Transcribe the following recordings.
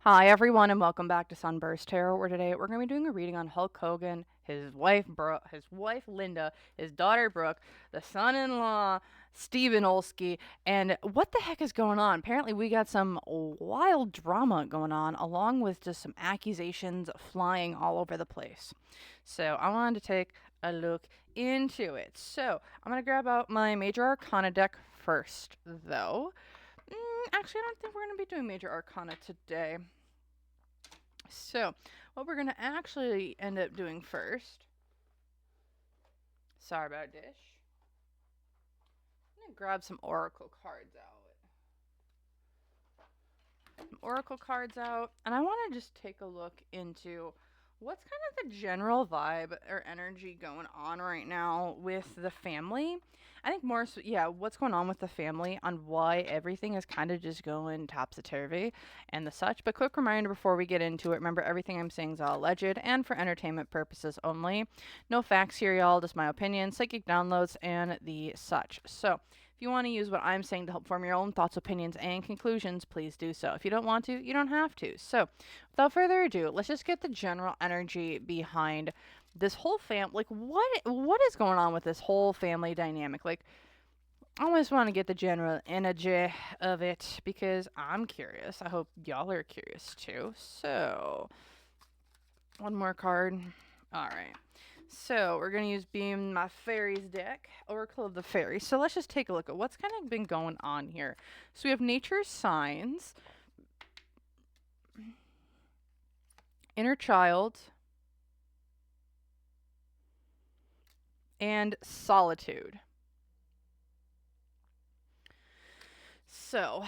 Hi everyone and welcome back to SunBurst Tarot, where today we're going to be doing a reading on Hulk Hogan, his wife Linda, his daughter Brooke, the son-in-law Steven Olsky, and what the heck is going on? Apparently we got some wild drama going on, along with just some accusations flying all over the place. So I wanted to take a look into it. So I'm going to grab out my Major Arcana deck first, though. Actually, I don't think we're going to be doing Major Arcana today. So, what we're going to actually end up doing first. Sorry about this. I'm going to grab some Oracle cards out. And I want to just take a look into what's kind of the general vibe or energy going on right now with the family. I think more so, yeah, what's going on with the family on why everything is kind of just going topsy-turvy and the such. But quick reminder before we get into it, remember everything I'm saying is all alleged and for entertainment purposes only. No facts here, y'all, just my opinion, psychic downloads, and the such. So, if you want to use what I'm saying to help form your own thoughts, opinions, and conclusions, please do so. If you don't want to, you don't have to. So, without further ado, let's just get the general energy behind this whole like what is going on with this whole family dynamic? Like, I always want to get the general energy of it because I'm curious. I hope y'all are curious too. So, one more card. All right. So we're going to use Beam My Fairies deck, Oracle of the Fairies. So let's just take a look at what's kind of been going on here. So we have Nature's Signs, Inner Child, and Solitude. So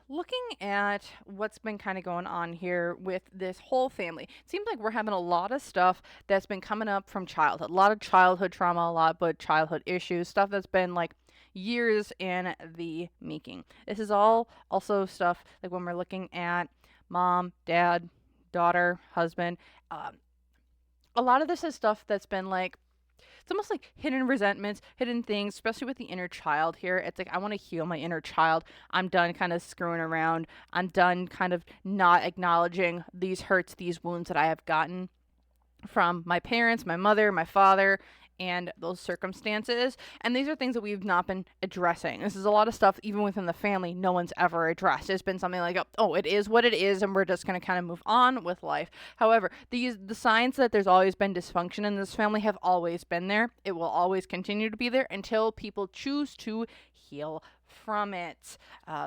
looking at what's been kind of going on here with this whole family, it seems like we're having a lot of stuff that's been coming up from childhood. A lot of childhood trauma, a lot of childhood issues, stuff that's been like years in the making. This is all also stuff like when we're looking at mom, dad, daughter, husband. A lot of this is stuff that's been like it's almost like hidden resentments, hidden things, especially with the inner child here. It's like, I want to heal my inner child. I'm done kind of screwing around. I'm done kind of not acknowledging these hurts, these wounds that I have gotten from my parents, my mother, my father, and those circumstances. And these are things that we've not been addressing. This is a lot of stuff, even within the family, no one's ever addressed. It's been something like, oh, it is what it is, and we're just going to kind of move on with life. However, the signs that there's always been dysfunction in this family have always been there. It will always continue to be there until people choose to heal from it.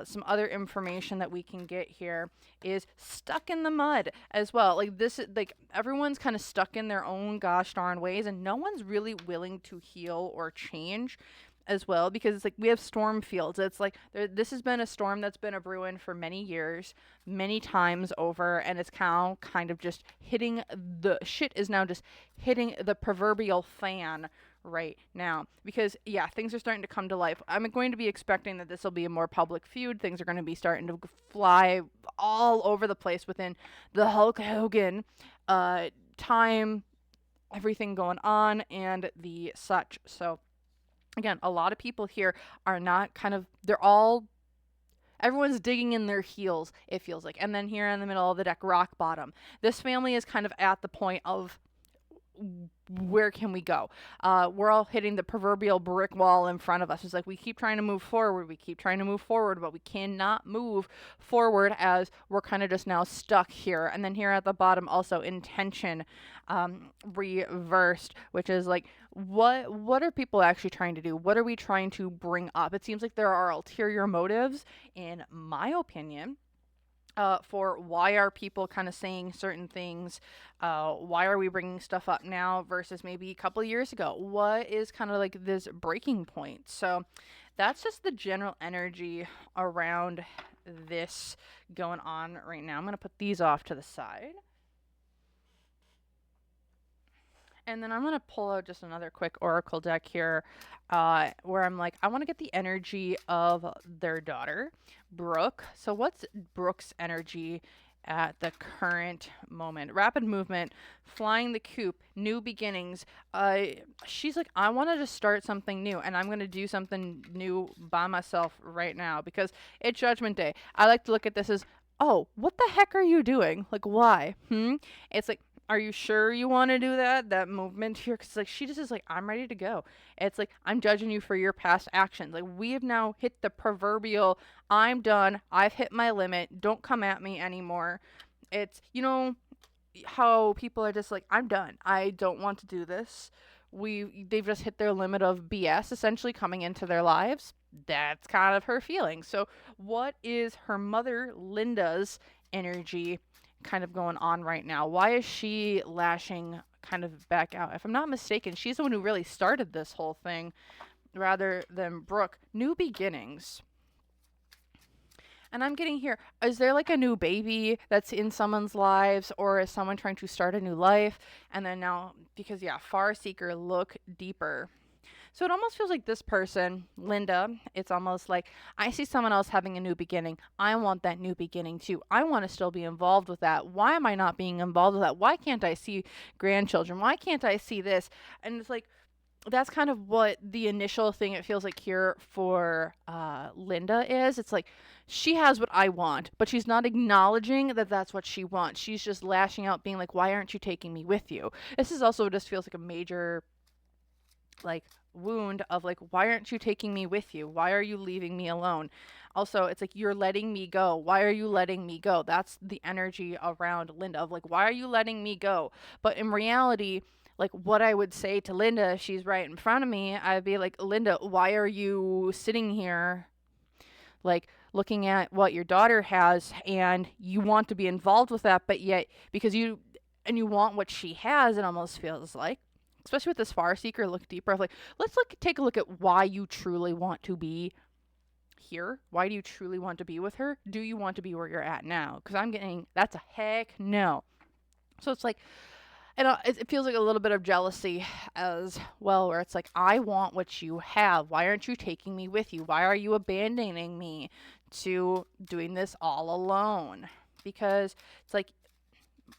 Some other information that we can get here is stuck in the mud as well. Like this, like everyone's kind of stuck in their own gosh darn ways, and no one's really willing to heal or change as well, because it's like we have storm fields. It's like this has been a storm that's been a brewing for many years, many times over, and it's now kind of just hitting the shit is now just hitting the proverbial fan right now, because yeah, things are starting to come to life. I'm going to be expecting that this will be a more public feud. Things are going to be starting to fly all over the place within the Hulk Hogan time, everything going on and the such. So again, a lot of people here are not kind of, everyone's digging in their heels, it feels like. And then here in the middle of the deck, rock bottom. This family is kind of at the point of where can we go? We're all hitting the proverbial brick wall in front of us. It's like we keep trying to move forward, but we cannot move forward as we're kind of just now stuck here. And then here at the bottom, also intention reversed, which is like, what are people actually trying to do? What are we trying to bring up? It seems like there are ulterior motives, in my opinion. For why are people kind of saying certain things? Why are we bringing stuff up now versus maybe a couple of years ago? What is kind of like this breaking point? So that's just the general energy around this going on right now. I'm going to put these off to the side. And then I'm going to pull out just another quick oracle deck here where I'm like, I want to get the energy of their daughter, Brooke. So what's Brooke's energy at the current moment? Rapid movement, flying the coop, new beginnings. She's like, I want to just start something new, and I'm going to do something new by myself right now because it's Judgment Day. I like to look at this as oh, what the heck are you doing? Like, why? It's like, are you sure you want to do that? That movement here? Because, like, she just is like, I'm ready to go. It's like, I'm judging you for your past actions. Like, we have now hit the proverbial, I'm done. I've hit my limit. Don't come at me anymore. It's, how people are just like, I'm done. I don't want to do this. They've just hit their limit of BS essentially coming into their lives. That's kind of her feeling. So what is her mother Linda's energy kind of going on right now? Why is she lashing kind of back out? If I'm not mistaken, she's the one who really started this whole thing rather than Brooke. New beginnings. And I'm getting here, is there like a new baby that's in someone's lives, or is someone trying to start a new life? And then now, because yeah, far seeker, look deeper. So it almost feels like this person, Linda, it's almost like I see someone else having a new beginning. I want that new beginning too. I want to still be involved with that. Why am I not being involved with that? Why can't I see grandchildren? Why can't I see this? And it's like, that's kind of what the initial thing it feels like here for Linda is. It's like she has what I want, but she's not acknowledging that that's what she wants. She's just lashing out, being like, "Why aren't you taking me with you?" This is also just feels like a major like wound of like, "Why aren't you taking me with you? Why are you leaving me alone?" Also, it's like, you're letting me go. Why are you letting me go? That's the energy around Linda of like, why are you letting me go? But in reality, like what I would say to Linda if she's right in front of me, I'd be like, Linda, why are you sitting here like looking at what your daughter has and you want to be involved with that, but yet because you want what she has, it almost feels like, especially with this far seeker look deeper of like, let's take a look at why you truly want to be here. Why do you truly want to be with her? Do you want to be where you're at now? Because I'm getting, that's a heck no. So it's like, and it feels like a little bit of jealousy as well, where it's like, I want what you have. Why aren't you taking me with you? Why are you abandoning me to doing this all alone? Because it's like,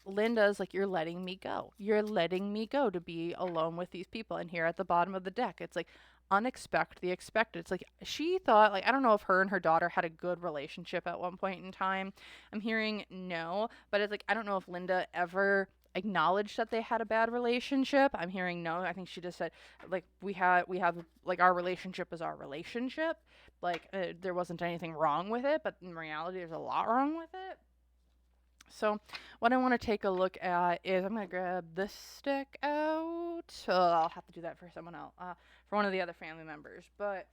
Linda's like, you're letting me go. You're letting me go to be alone with these people. And here at the bottom of the deck, it's like, unexpect the expected. It's like she thought, like, I don't know if her and her daughter had a good relationship at one point in time. I'm hearing no, but it's like, I don't know if Linda ever acknowledged that they had a bad relationship. I'm hearing no. I think she just said, like, we have like, our relationship is our relationship. Like, there wasn't anything wrong with it, but in reality there's a lot wrong with it. So what I want to take a look at is, I'm going to grab this stick out. I'll have to do that for someone else, for one of the other family members. But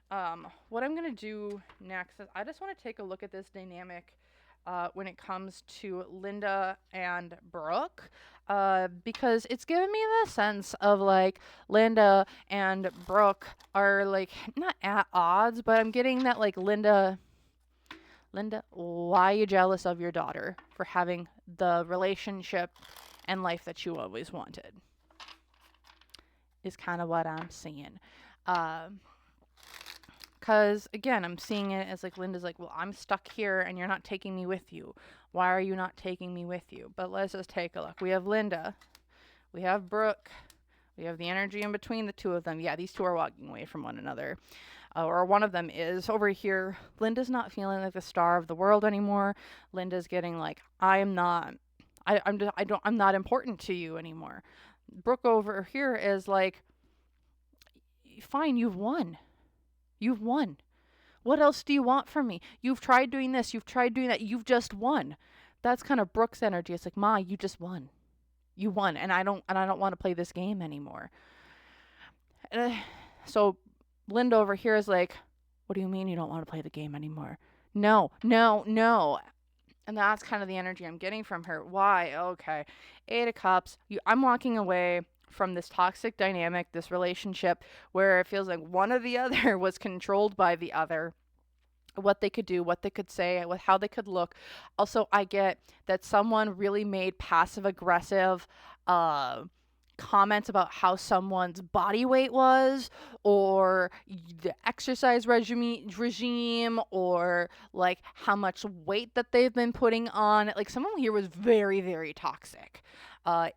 what I'm going to do next is I just want to take a look at this dynamic when it comes to Linda and Brooke. Because it's given me the sense of like Linda and Brooke are like not at odds, but I'm getting that like Linda, why are you jealous of your daughter for having the relationship and life that you always wanted? Is kind of what I'm seeing. Because, again, I'm seeing it as like Linda's like, well, I'm stuck here and you're not taking me with you. Why are you not taking me with you? But let's just take a look. We have Linda. We have Brooke. We have the energy in between the two of them. Yeah, these two are walking away from one another. Or one of them is over here. Linda's not feeling like the star of the world anymore. Linda's getting like, I'm not, I'm not important to you anymore. Brooke over here is like, fine, you've won. You've won. What else do you want from me? You've tried doing this. You've tried doing that. You've just won. That's kind of Brooke's energy. It's like, Ma, you just won. You won, and I don't want to play this game anymore. So Linda over here is like, what do you mean you don't want to play the game anymore? No, no, no. And that's kind of the energy I'm getting from her. Why? Okay. 8 of Cups. I'm walking away from this toxic dynamic, this relationship where it feels like one or the other was controlled by the other. What they could do, what they could say, with how they could look. Also, I get that someone really made passive aggressive comments about how someone's body weight was, or the exercise regime, or like how much weight that they've been putting on. Like, someone here was very, very toxic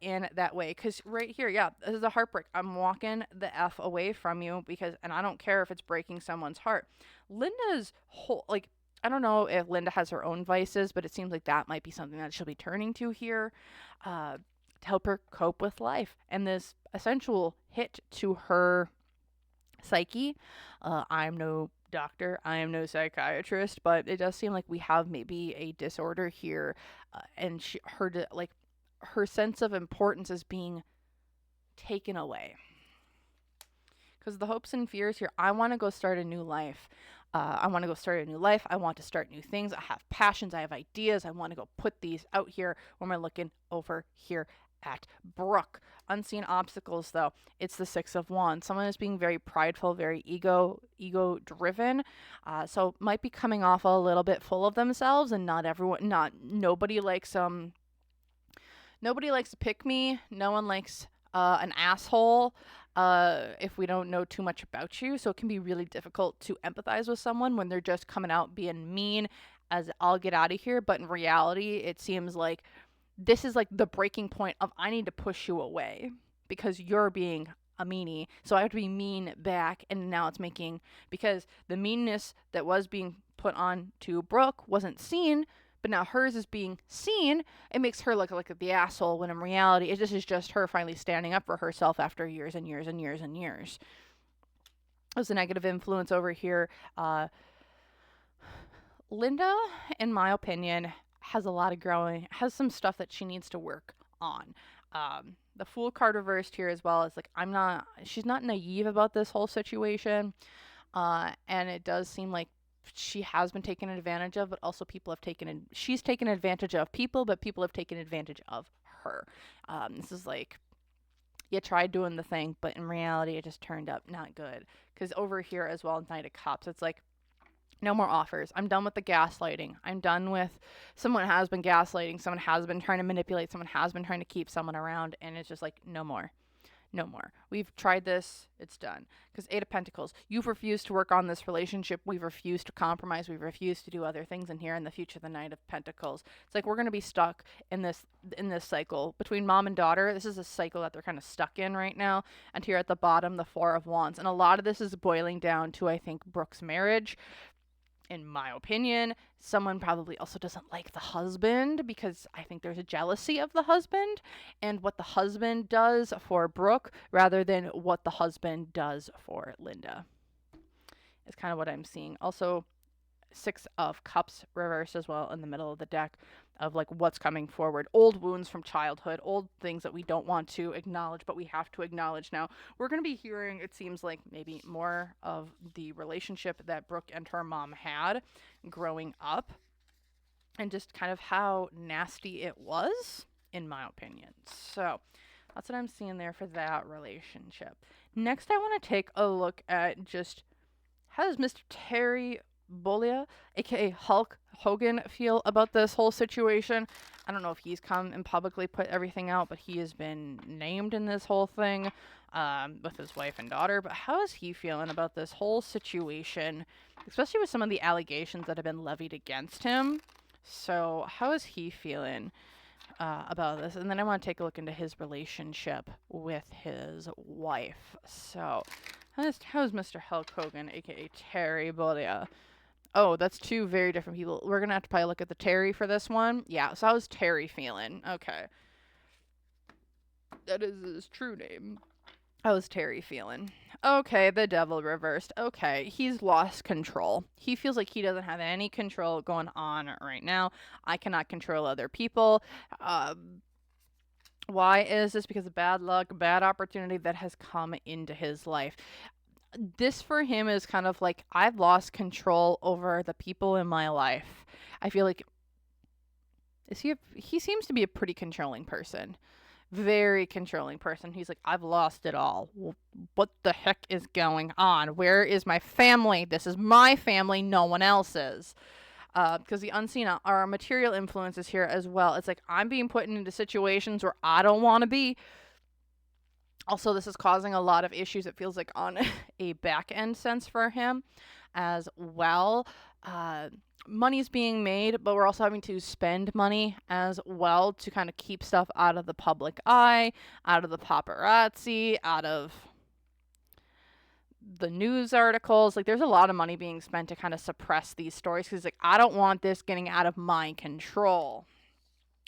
in that way. Because right here, yeah, this is a heartbreak. I'm walking the F away from you because, and I don't care if it's breaking someone's heart. Linda's whole, like, I don't know if Linda has her own vices, but it seems like that might be something that she'll be turning to here to help her cope with life. And this essential hit to her psyche. I'm no doctor, I am no psychiatrist, but it does seem like we have maybe a disorder here, and like her sense of importance is being taken away. Because the hopes and fears here, I want to go start a new life. I want to go start a new life. I want to start new things. I have passions. I have ideas. I want to go put these out here when we're looking over here at Brooke. Unseen obstacles, though. It's the Six of Wands. Someone is being very prideful, very ego driven. So might be coming off a little bit full of themselves, and nobody likes to pick me. No one likes an asshole if we don't know too much about you. So it can be really difficult to empathize with someone when they're just coming out being mean as I'll get out of here. But in reality, it seems like this is like the breaking point of I need to push you away because you're being a meanie. So I have to be mean back. And now it's because the meanness that was being put on to Brooke wasn't seen, but now hers is being seen. It makes her look like the asshole when in reality this is just her finally standing up for herself after years and years and years and years. There's a negative influence over here. Linda, in my opinion, has some stuff that she needs to work on. The Fool card reversed here as well is like she's not naive about this whole situation. And it does seem like she has been taken advantage of, but also she's taken advantage of people, but people have taken advantage of her. This is like, you tried doing the thing, but in reality, it just turned up not good. Because over here as well, Knight of Cups, it's like, no more offers. I'm done with the gaslighting. I'm done with someone has been gaslighting, someone has been trying to manipulate, someone has been trying to keep someone around, and it's just like, no more. No more. We've tried this. It's done. Because Eight of Pentacles, you've refused to work on this relationship. We've refused to compromise. We've refused to do other things. And here in the future, the Knight of Pentacles. It's like we're going to be stuck in this cycle between mom and daughter. This is a cycle that they're kind of stuck in right now. And here at the bottom, the Four of Wands. And a lot of this is boiling down to, I think, Brooke's marriage. In my opinion, someone probably also doesn't like the husband because I think there's a jealousy of the husband and what the husband does for Brooke rather than what the husband does for Linda. Is kind of what I'm seeing. Also, Six of Cups reversed as well in the middle of the deck of like what's coming forward. Old wounds from childhood, old things that we don't want to acknowledge, but we have to acknowledge now. We're going to be hearing, it seems like, maybe more of the relationship that Brooke and her mom had growing up and just kind of how nasty it was, in my opinion. So that's what I'm seeing there for that relationship. Next, I want to take a look at just how does Mr. Terry Bollea, aka Hulk Hogan, feel about this whole situation? I don't know if he's come and publicly put everything out, but he has been named in this whole thing with his wife and daughter. But how is he feeling about this whole situation, especially with some of the allegations that have been levied against him? So how is he feeling about this? And then I want to take a look into his relationship with his wife. So how's Mr. Hulk Hogan, aka Terry Bollea? Oh, that's two very different people. We're going to have to probably look at the Terry for this one. Yeah, so how's Terry feeling? Okay. That is his true name. How's Terry feeling? Okay, the Devil reversed. Okay, he's lost control. He feels like he doesn't have any control going on right now. I cannot control other people. Why is this? Because of bad luck, bad opportunity that has come into his life. This for him is kind of like, I've lost control over the people in my life. I feel like he seems to be a pretty controlling person. Very controlling person. He's like, I've lost it all. What the heck is going on? Where is my family? This is my family, no one else's. Because the unseen are material influences here as well. It's like I'm being put into situations where I don't want to be. Also, this is causing a lot of issues, it feels like, on a back-end sense for him as well. Money's being made, but we're also having to spend money as well to kind of keep stuff out of the public eye, out of the paparazzi, out of the news articles. Like, there's a lot of money being spent to kind of suppress these stories because, like, I don't want this getting out of my control.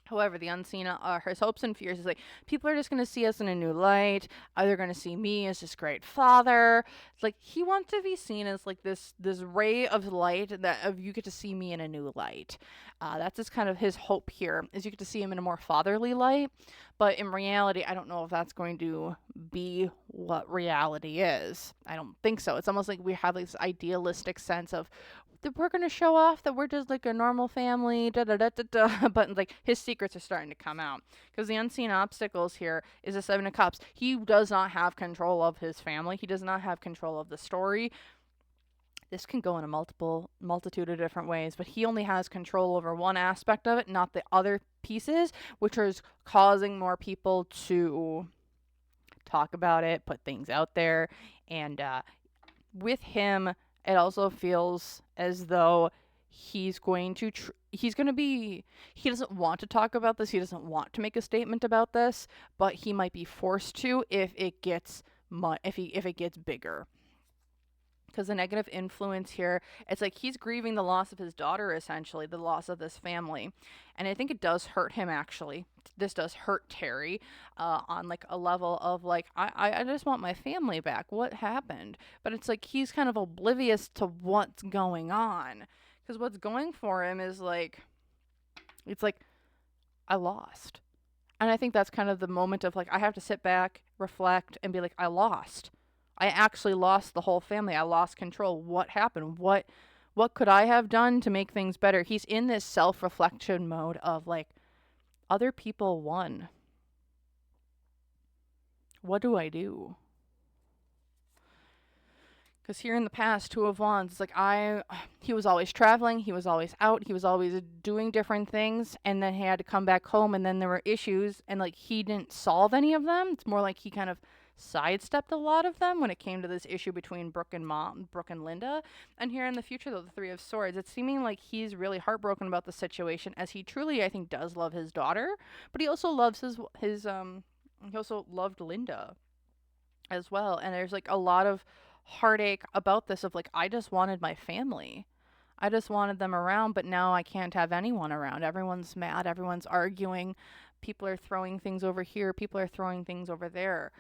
However, the unseen are his hopes and fears is like people are just going to see us in a new light. They're going to see me as this great father. Like, he wants to be seen as like this ray of light that of you get to see me in a new light. That's just kind of his hope here is you get to see him in a more fatherly light. But in reality, I don't know if that's going to be what reality is. I don't think so. It's almost like we have this idealistic sense of that we're gonna show off that we're just like a normal family, da da da da da. But like his secrets are starting to come out because the unseen obstacles here is a Seven of Cups. He does not have control of his family. He does not have control of the story. This can go in a multitude of different ways, but he only has control over one aspect of it, not the other pieces, which is causing more people to talk about it, put things out there, and with him it also feels as though he's going to he doesn't want to talk about this, he doesn't want to make a statement about this, but he might be forced to if it gets if it gets bigger. Because the negative influence here, it's like he's grieving the loss of his daughter, essentially the loss of this family, and I think it does hurt him. Actually, this does hurt Terry on like a level of like I just want my family back. What happened? But it's like he's kind of oblivious to what's going on, because what's going for him is like it's like I lost. And I think that's kind of the moment of like I have to sit back, reflect, and be like, I lost. I actually lost the whole family. I lost control. What happened? What could I have done to make things better? He's in this self-reflection mode of like other people won. What do I do? Because here in the past, Two of Wands, it's like he was always traveling, he was always out, he was always doing different things, and then he had to come back home, and then there were issues, and like he didn't solve any of them. It's more like he kind of sidestepped a lot of them when it came to this issue between Brooke and Linda. And here in the future, though, the Three of Swords, it's seeming like he's really heartbroken about the situation, as he truly, I think, does love his daughter, but he also loves he also loved Linda as well. And there's like a lot of heartache about this of like I just wanted my family. I just wanted them around, but now I can't have anyone around. Everyone's mad, everyone's arguing. People are throwing things over here, people are throwing things over there.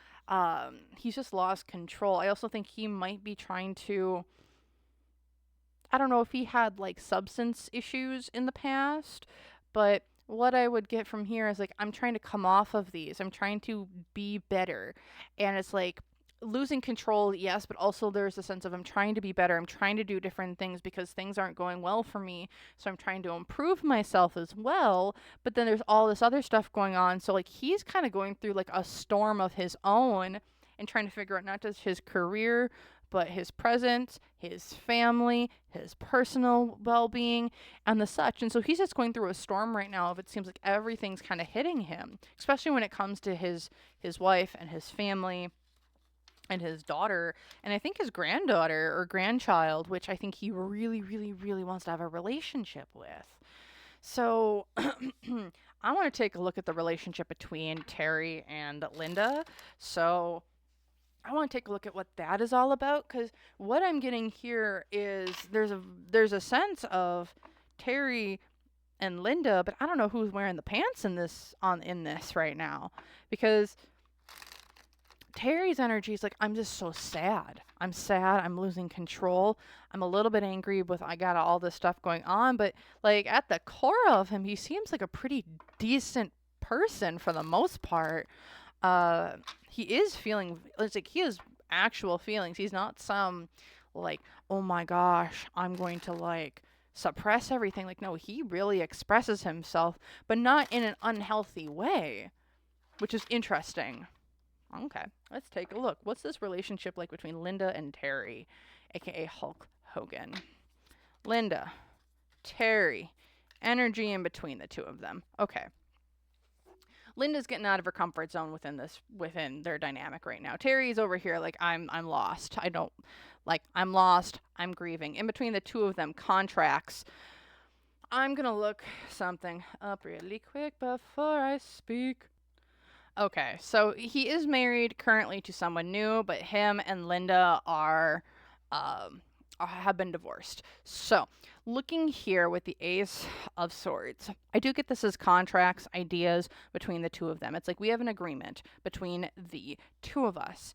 He's just lost control. I also think he might be trying to I don't know if he had like substance issues in the past, but what I would get from here is like I'm trying to come off of these. I'm trying to be better. And it's like losing control, yes, but also there's a sense of I'm trying to be better. I'm trying to do different things because things aren't going well for me. So I'm trying to improve myself as well. But then there's all this other stuff going on. So like he's kind of going through like a storm of his own and trying to figure out not just his career, but his present, his family, his personal well-being, and the such. And so he's just going through a storm right now of it seems like everything's kind of hitting him, especially when it comes to his wife and his family and his daughter, and I think his granddaughter or grandchild, which I think he really, really, really wants to have a relationship with. So I want to take a look at the relationship between Terry and Linda. So I want to take a look at what that is all about, because what I'm getting here is there's a sense of Terry and Linda, but I don't know who's wearing the pants in this right now, because Terry's energy is like I'm just so sad. I'm sad. I'm losing control. I'm a little bit angry with I got all this stuff going on, but like at the core of him, he seems like a pretty decent person for the most part. He is feeling it's like he has actual feelings. He's not some like, oh my gosh, I'm going to like suppress everything. Like, no, he really expresses himself, but not in an unhealthy way, which is interesting. Okay, let's take a look. What's this relationship like between Linda and Terry, aka Hulk Hogan? Linda, Terry, energy in between the two of them. Okay. Linda's getting out of her comfort zone within their dynamic right now. Terry's over here like I'm lost. I'm lost. I'm grieving. In between the two of them, contracts. I'm gonna look something up really quick before I speak. Okay, so he is married currently to someone new, but him and Linda um, have been divorced. So, looking here with the Ace of Swords, I do get this as contracts, ideas between the two of them. It's like we have an agreement between the two of us.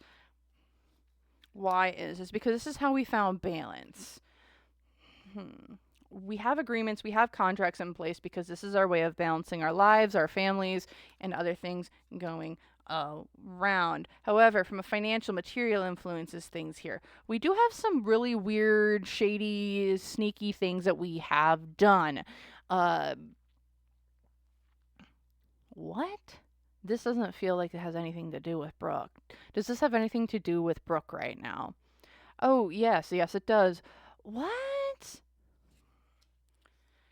Why is because this is how we found balance. We have agreements, we have contracts in place because this is our way of balancing our lives, our families, and other things going around. However, from a financial material influences things here, we do have some really weird, shady, sneaky things that we have done. Uh, what? This doesn't feel like it has anything to do with Brooke. Does this have anything to do with Brooke right now? Oh, yes, yes, it does. What?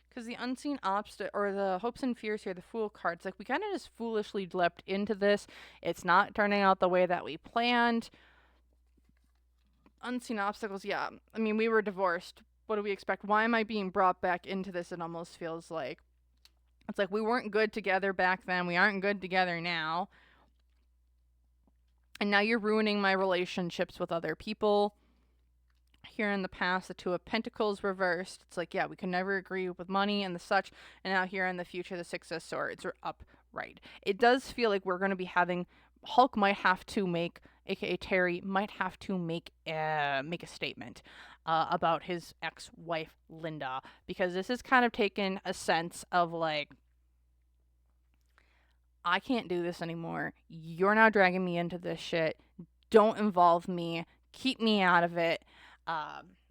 Because the unseen obstacle, or the hopes and fears here, the fool cards, like we kind of just foolishly leapt into this. It's not turning out the way that we planned. Unseen obstacles, yeah. I mean, we were divorced. What do we expect? Why am I being brought back into this? It almost feels like it's like we weren't good together back then. We aren't good together now. And now you're ruining my relationships with other people. Here in the past, the Two of Pentacles reversed. It's like, yeah, we can never agree with money and the such. And now here in the future, the Six of Swords are upright. It does feel like we're going to be having Hulk might have to make, aka Terry, might have to make a statement about his ex-wife Linda, because this has kind of taken a sense of like, I can't do this anymore. You're now dragging me into this shit. Don't involve me. Keep me out of it.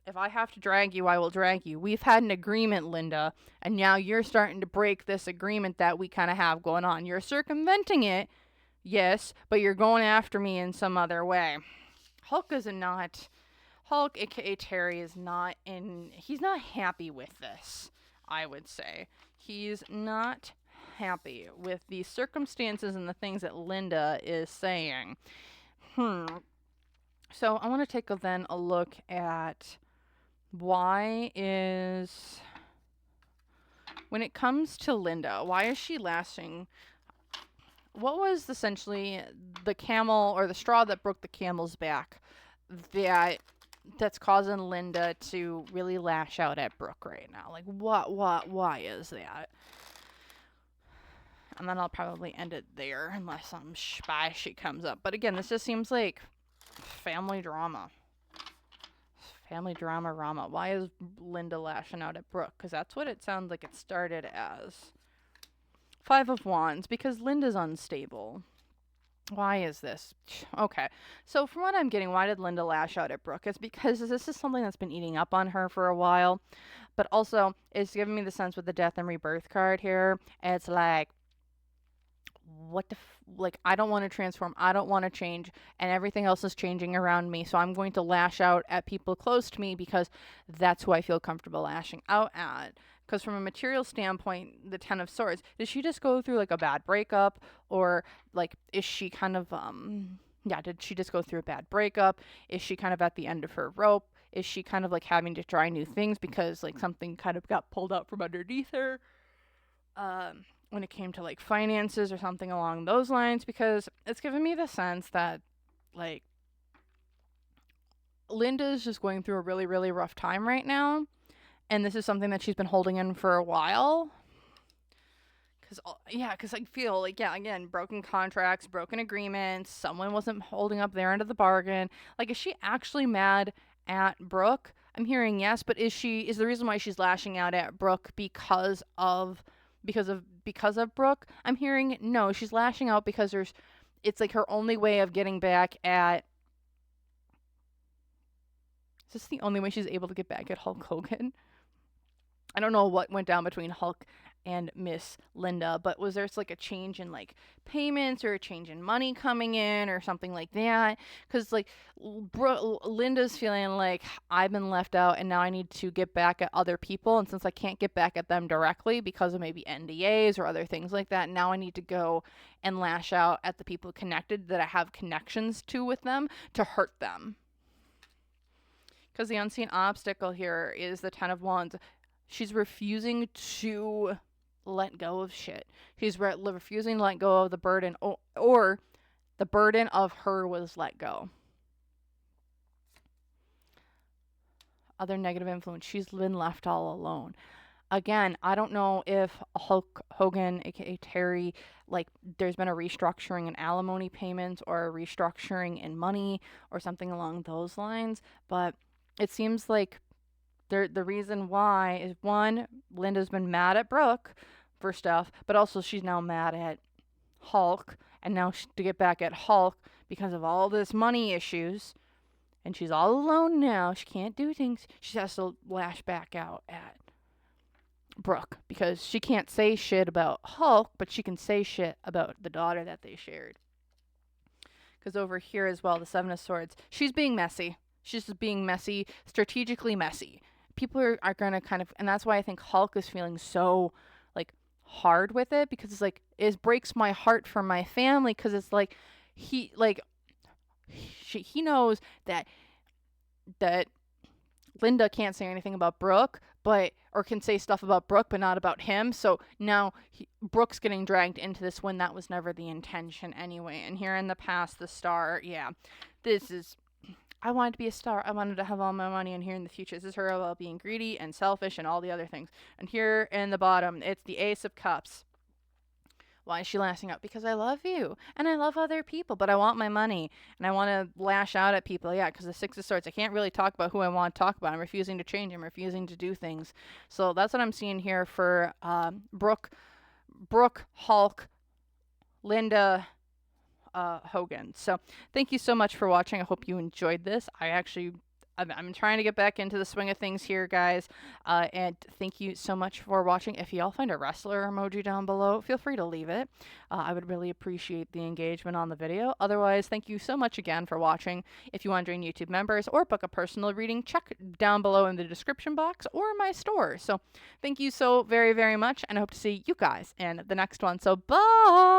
If I have to drag you, I will drag you. We've had an agreement, Linda, and now you're starting to break this agreement that we kind of have going on. You're circumventing it, yes, but you're going after me in some other way. Hulk, aka Terry, is not in, he's not happy with this, I would say. He's not happy with the circumstances and the things that Linda is saying. So I want to take a look at why is, when it comes to Linda, why is she lashing? What was essentially the camel or the straw that broke the camel's back that's causing Linda to really lash out at Brooke right now? Like why is that? And then I'll probably end it there unless some spy shit comes up. But again, this just seems like family drama. Family drama rama. Why is Linda lashing out at Brooke? Because that's what it sounds like it started as. Five of Wands. Because Linda's unstable. Why is this? Okay. So from what I'm getting, why did Linda lash out at Brooke? It's because this is something that's been eating up on her for a while. But also, it's giving me the sense with the Death and Rebirth card here. It's like, what the like, I don't want to transform, I don't want to change, and everything else is changing around me, so I'm going to lash out at people close to me because that's who I feel comfortable lashing out at. Because from a material standpoint, the Ten of Swords, did she just go through like a bad breakup, or like is she kind of yeah, did she just go through a bad breakup? Is she kind of at the end of her rope? Is she kind of like having to try new things because like something kind of got pulled out from underneath her? When it came to like finances or something along those lines, because it's given me the sense that like Linda is just going through a really, really rough time right now, and this is something that she's been holding in for a while. Because I feel like, yeah, again, broken contracts, broken agreements, someone wasn't holding up their end of the bargain. Like, is she actually mad at Brooke? I'm hearing yes, but is the reason why she's lashing out at Brooke because of Brooke? I'm hearing no, she's lashing out because it's like her only way of getting back at, is this the only way she's able to get back at Hulk Hogan? I don't know what went down between Hulk and Miss Linda, but was there like a change in like payments or a change in money coming in or something like that? Because like Linda's feeling like I've been left out and now I need to get back at other people, and since I can't get back at them directly because of maybe NDAs or other things like that, now I need to go and lash out at the people connected that I have connections to with them to hurt them. Because the unseen obstacle here is the Ten of Wands. She's refusing to let go of shit. She's refusing to let go of the burden, or the burden of her was let go. Other negative influence. She's been left all alone. Again, I don't know if Hulk Hogan, aka Terry, like there's been a restructuring in alimony payments or a restructuring in money or something along those lines, but it seems like the reason why is, one, Linda's been mad at Brooke for stuff, but also she's now mad at Hulk, and now to get back at Hulk because of all this money issues, and she's all alone now. She can't do things. She has to lash back out at Brooke because she can't say shit about Hulk, but she can say shit about the daughter that they shared. Because over here as well, the Seven of Swords, she's being messy. She's just being messy, strategically messy. People are going to kind of, and that's why I think Hulk is feeling so, like, hard with it, because it's like, it breaks my heart for my family, because it's like, he knows that Linda can't say anything about Brooke, or can say stuff about Brooke, but not about him. So now Brooke's getting dragged into this when that was never the intention anyway. And here in the past, the star, yeah, this is, I wanted to be a star. I wanted to have all my money. And here in the future, this is her about being greedy and selfish and all the other things. And here in the bottom, it's the Ace of Cups. Why is she lashing out? Because I love you and I love other people, but I want my money and I want to lash out at people. Yeah, because the Six of Swords, I can't really talk about who I want to talk about. I'm refusing to change. I'm refusing to do things. So that's what I'm seeing here for Brooke, Hulk, Linda, Hogan. So thank you so much for watching. I hope you enjoyed this. I'm trying to get back into the swing of things here, guys. And thank you so much for watching. If y'all find a wrestler emoji down below, feel free to leave it. I would really appreciate the engagement on the video. Otherwise, thank you so much again for watching. If you want to join YouTube members or book a personal reading, check down below in the description box or my store. So thank you so very, very much, and I hope to see you guys in the next one. So bye!